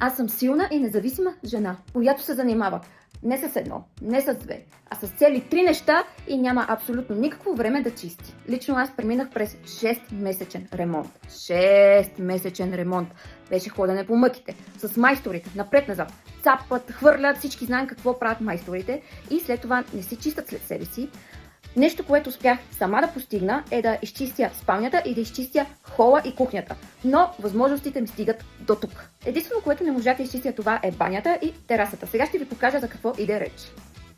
Аз съм силна и независима жена, която се занимава не с едно, не с две, а с цели 3 неща и няма абсолютно никакво време да чисти. Лично аз преминах през 6-месечен ремонт. 6-месечен ремонт. Беше ходене по мъките, с майсторите, напред-назад. Цапат, хвърлят, всички знаем какво правят майсторите и след това не си чистят след себе си. Нещо, което успях сама да постигна, е да изчистя спалнята и да изчистя хола и кухнята. Но възможностите ми стигат до тук. Единствено, което не можах да изчистя, това е банята и терасата. Сега ще ви покажа за какво иде реч.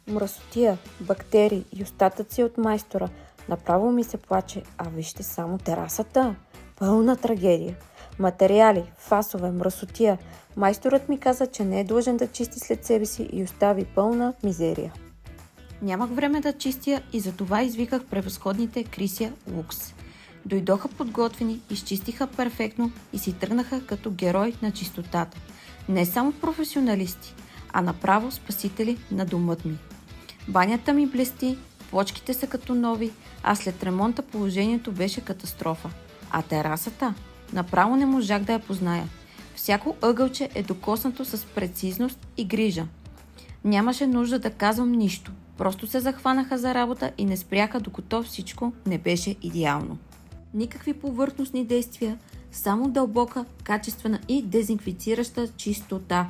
Мръсотия, бактерии и остатъци от майстора. Направо ми се плаче, а вижте само терасата. Пълна трагедия. Материали, фасове, мръсотия. Майсторът ми каза, че не е длъжен да чисти след себе си и остави пълна мизерия. Нямах време да чистя и затова извиках превъзходните Крисия Лукс. Дойдоха подготвени, изчистиха перфектно и си тръгнаха като герой на чистотата. Не само професионалисти, а направо спасители на домът ми. Банята ми блести, плочките са като нови, а след ремонта положението беше катастрофа. А терасата? Направо не можах да я позная. Всяко ъгълче е докоснато с прецизност и грижа. Нямаше нужда да казвам нищо. Просто се захванаха за работа и не спряха, докато всичко не беше идеално. Никакви повърхностни действия, само дълбока, качествена и дезинфицираща чистота.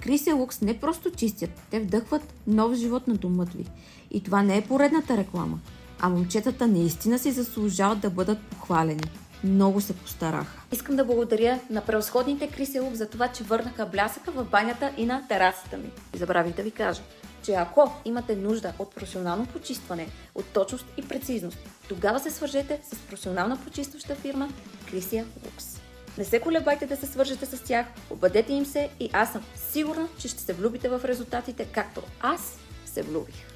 Крисия Лукс не просто чистят, те вдъхват нов живот на домът ви. И това не е поредната реклама, а момчетата наистина си заслужават да бъдат похвалени. Много се постараха. Искам да благодаря на превъзходните Крисия Лукс за това, че върнаха блясъка в банята и на терасата ми. И забравих да ви кажа, че ако имате нужда от професионално почистване, от точност и прецизност, тогава се свържете с професионална почистваща фирма Крисия Лукс. Не се колебайте да се свържете с тях, обадете им се и аз съм сигурна, че ще се влюбите в резултатите, както аз се влюбих.